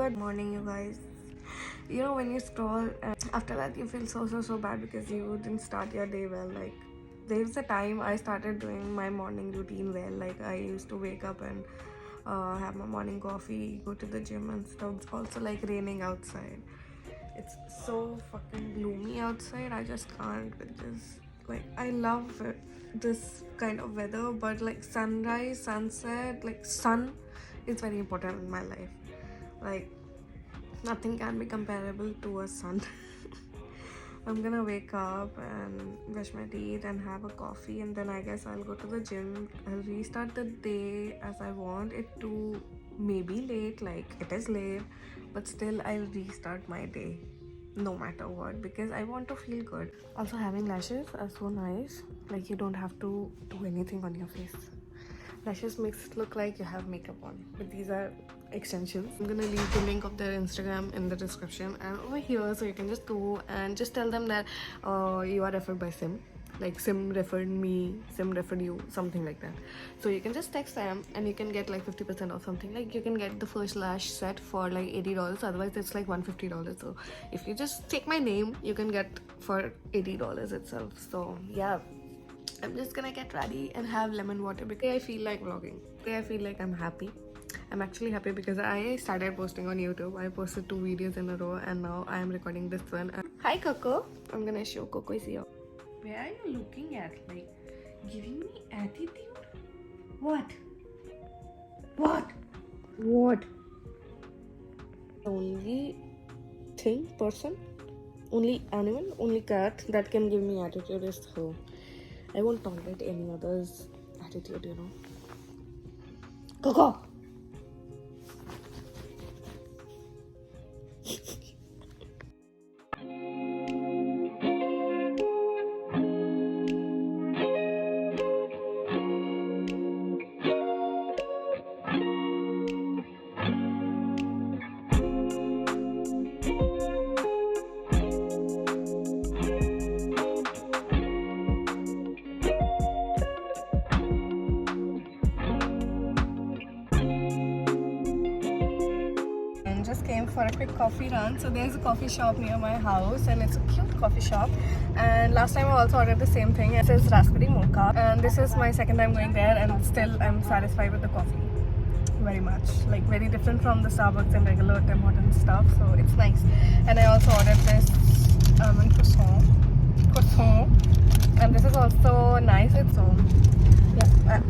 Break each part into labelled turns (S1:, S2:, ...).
S1: Good morning, you guys. You know, when you scroll and after that you feel so bad because you didn't start your day well. Like, there's a time I started doing my morning routine well. Like, I used to wake up and have my morning coffee, go to the gym and stuff. It's also like raining outside. It's so fucking gloomy outside. I just can't with this. Like, I love it, this kind of weather, but like sunrise, sunset, like sun is very important in my life. Like, nothing can be comparable to a sun. I'm gonna wake up and brush my teeth and have a coffee, and then I guess I'll go to the gym. I'll restart the day as I want it to. Maybe late, like it is late, but still I'll restart my day no matter what because I want to feel good. Also, having lashes are so nice. Like, you don't have to do anything on your face. Lashes makes it look like you have makeup on, but these are extensions. I'm gonna leave the link of their Instagram in the description and over here, so you can just go and just tell them that you are referred by Sim. Like, Sim referred me, Sim referred you, something like that. So you can just text them and you can get like 50% or something. Like, you can get the first lash set for like $80, otherwise it's like $150. So if you just take my name, you can get for $80 itself. So yeah, I'm just gonna get ready and have lemon water because I feel like vlogging. I feel like I'm happy. I'm actually happy because I started posting on YouTube. I posted 2 videos in a row and now I am recording this one. Hi Coco. I'm gonna show Coco is here. Where are you looking at? Like, giving me attitude? What? What? What? The only person, only animal, only cat that can give me attitude is her. I won't tolerate any other's attitude, you know. Coco! Just came for a quick coffee run. So there's a coffee shop near my house and it's a cute coffee shop, and last time I also ordered the same thing. It says raspberry mocha, and this is my second time going there and still I'm satisfied with the coffee very much. Like, very different from the Starbucks and regular Tim Hortons stuff, so it's nice. And I also ordered this almond croissant, and this is also nice. It's yeah.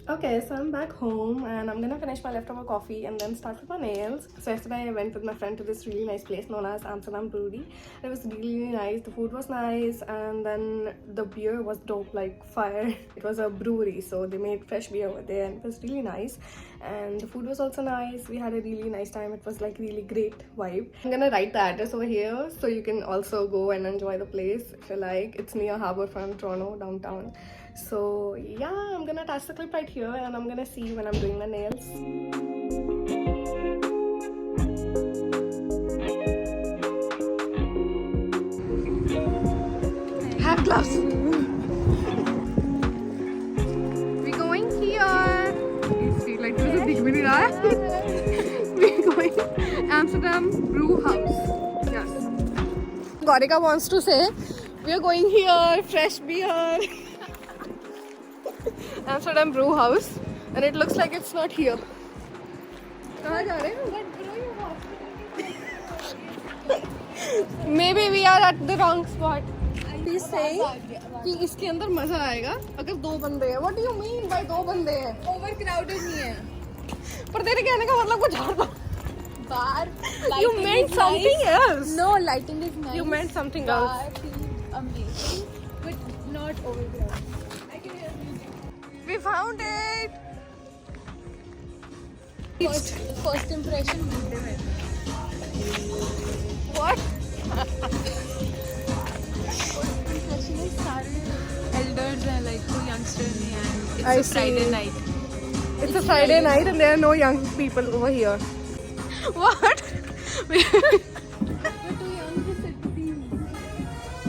S1: Okay, so I'm back home and I'm gonna finish my leftover coffee and then start with my nails. So yesterday I went with my friend to this really nice place known as Amsterdam Brewery. It was really nice. The food was nice and then the beer was dope, like fire. It was a brewery, so they made fresh beer over there and it was really nice. And the food was also nice. We had a really nice time. It was like really great vibe. I'm gonna write the address over here so you can also go and enjoy the place if you like. It's near Harbourfront, Toronto, downtown. So yeah, I'm gonna attach the clip right here and I'm gonna see you when I'm doing my nails. Have gloves. We're going here. You see, like, there's a big mini eye. We're going Amsterdam Brew House. Yes. Gaurika wants to say, we're going here, fresh beer. Amsterdam Brew House, and it looks like it's not here. Kahan ja rahe ho? Maybe we are at the wrong spot. He's saying कि इसके अंदर मजा आएगा अगर 2 बंदे हैं. What do you mean by 2 बंदे हैं? Overcrowded नहीं है. पर तेरे कहने का मतलब कुछ और था. You meant something else. No, lighting is nice. You meant something else. Amazing, but not overcrowded. We found it! First impression. What? First impression is elders and like two youngsters, and it's a Friday night. It's a Friday night and there are no young people over here. What? We're too young to sit these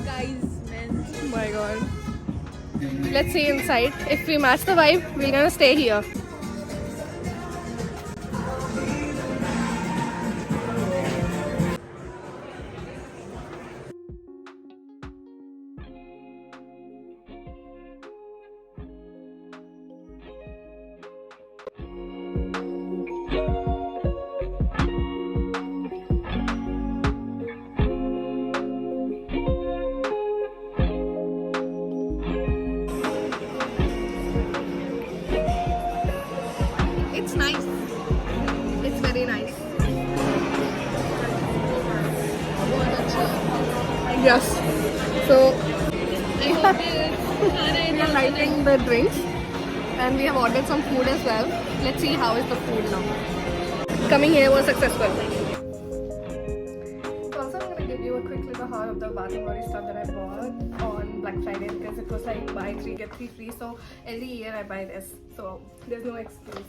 S1: guys, men. Oh my god. Let's see inside. If we match the vibe, we're gonna stay here. it's nice. It's very nice. Yes. So I hope we are liking the drinks, and we have ordered some food as well. Let's see how is the food now. Coming here was successful. So also I'm gonna give you a quick little haul of the Bath and Body stuff that I bought on Black Friday, because it was like buy 3 get 3 free. So every year I buy this, so there's no excuse.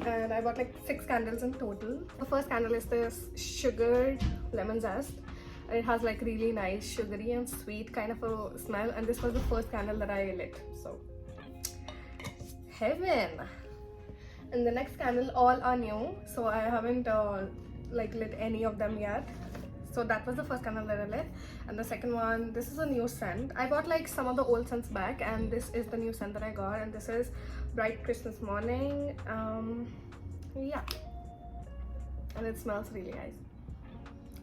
S1: And I bought like 6 candles in total. The first candle is this sugared lemon zest. It has like really nice sugary and sweet kind of a smell, and this was the first candle that I lit, so heaven. And the next candle, all are new, so I haven't like lit any of them yet. So that was the first candle that I lit. And the second one, this is a new scent. I got like some of the old scents back, and this is the new scent that I got, and this is Bright Christmas Morning. Yeah, and it smells really nice.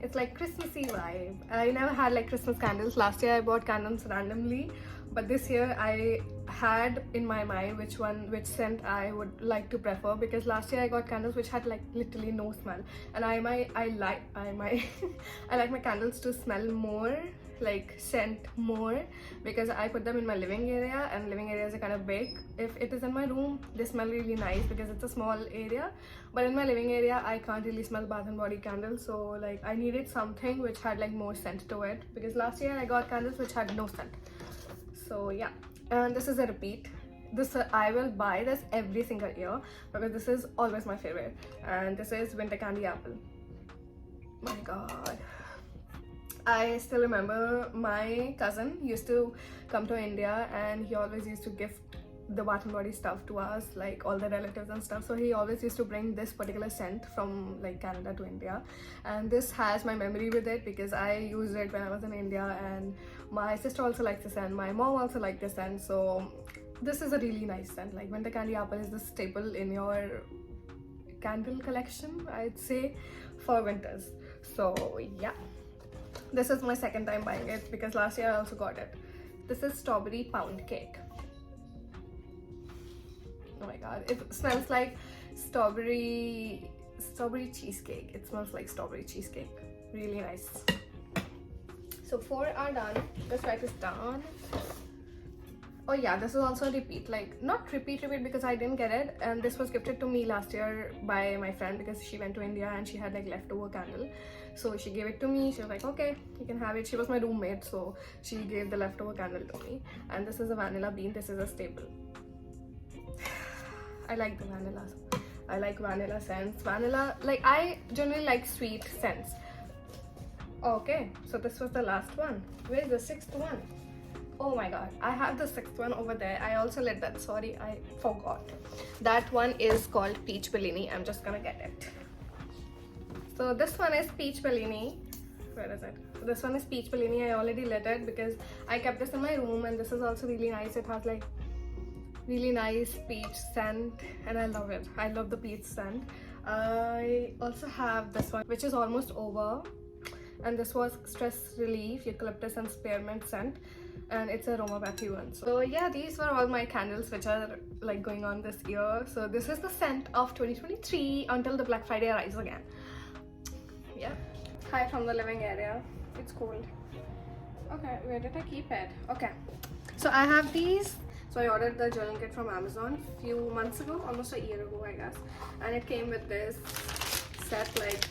S1: It's like Christmassy vibe. I never had like Christmas candles. Last year I bought candles randomly, but this year I had in my mind which scent I would like to prefer, because last year I got candles which had like literally no smell, and I like my candles to smell more, like scent more, because I put them in my living area, and living areas are kind of big. If it is in my room, they smell really nice because it's a small area, but in my living area I can't really smell Bath and Body candles, so like I needed something which had like more scent to it, because last year I got candles which had no scent. So yeah, and this is a repeat. This I will buy this every single year because this is always my favorite, and this is Winter Candy Apple. My god, I still remember my cousin used to come to India, and he always used to gift the Bath and Body stuff to us, like all the relatives and stuff. So he always used to bring this particular scent from like Canada to India, and this has my memory with it because I used it when I was in India, and my sister also likes the scent, my mom also liked the scent. So this is a really nice scent. Like Winter Candy Apple is the staple in your candle collection, I'd say, for winters. So yeah, this is my second time buying it because last year I also got it. This is Strawberry Pound Cake. Oh my god, it smells like strawberry cheesecake. It smells like strawberry cheesecake. Really nice. So 4 are done. Let's write this down. Oh yeah, this is also a repeat. Like not repeat because I didn't get it, and this was gifted to me last year by my friend because she went to India and she had like leftover candle. So she gave it to me. She was like, okay, you can have it. She was my roommate, so she gave the leftover candle to me. And this is a vanilla bean. This is a staple. I like the vanilla. I like vanilla scents. Vanilla, like I generally like sweet scents. Okay, so this was the last one. Where's the 6th one? Oh my god, I have the 6th one over there. I also lit that. Sorry, I forgot. That one is called Peach Bellini. I'm just gonna get it. So this one is Peach Bellini. Where is it? This one is Peach Bellini. I already lit it because I kept this in my room, and this is also really nice. It has like really nice peach scent, and I love it. I love the peach scent. I also have this one which is almost over, and this was Stress Relief Eucalyptus and Spearmint scent, and it's a aromatherapy one. So yeah, these were all my candles which are like going on this year. So this is the scent of 2023 until the Black Friday arrives again. Yeah. Hi from the living area. It's cold. Okay, where did I keep it? Okay, so I have these. So I ordered the journal kit from Amazon a few months ago, almost a year ago I guess, and it came with this set, like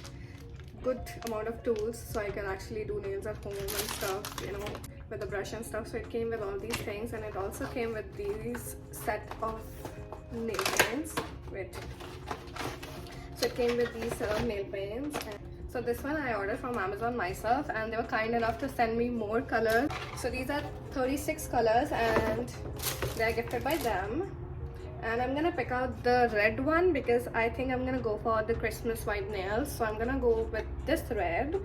S1: good amount of tools so I can actually do nails at home and stuff, you know, with the brush and stuff. So it came with all these things, and it also came with these set of nail paints. Wait. So it came with these set of nail paints. So this one I ordered from Amazon myself, and they were kind enough to send me more colors. So these are 36 colors and they are gifted by them. And I'm gonna pick out the red one because I think I'm gonna go for the Christmas vibe nails. So I'm gonna go with this red.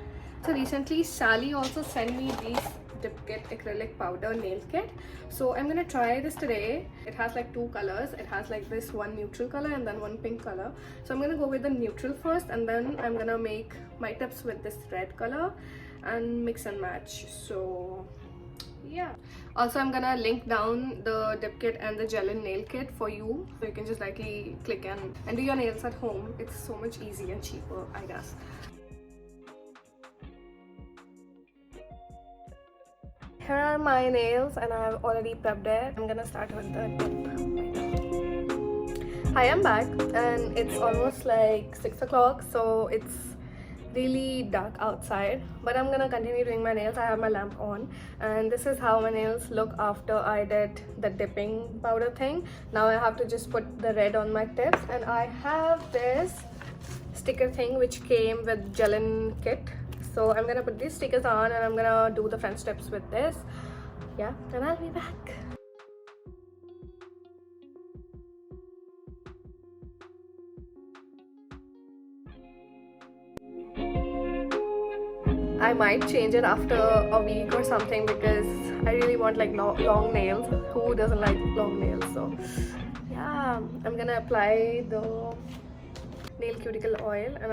S1: So recently Sally also sent me these dip kit acrylic powder nail kit, so I'm gonna try this today. It has like 2 colors. It has like this one neutral color and then one pink color. So I'm gonna go with the neutral first, and then I'm gonna make my tips with this red color and mix and match. So yeah. Also, I'm gonna link down the dip kit and the gel-in nail kit for you, so you can just likely click and do your nails at home. It's so much easier and cheaper, I guess. Here are my nails and I've already prepped it. I'm gonna start with the dip. Hi, I'm back and it's almost like 6 o'clock, so it's really dark outside, but I'm gonna continue doing my nails. I have my lamp on and this is how my nails look after I did the dipping powder thing. Now I have to just put the red on my tips, and I have this sticker thing which came with gel-in kit. So I'm gonna put these stickers on and I'm gonna do the French tips with this. Yeah, and I'll be back. I might change it after a week or something because I really want like long nails. Who doesn't like long nails? So yeah, I'm gonna apply the nail cuticle oil and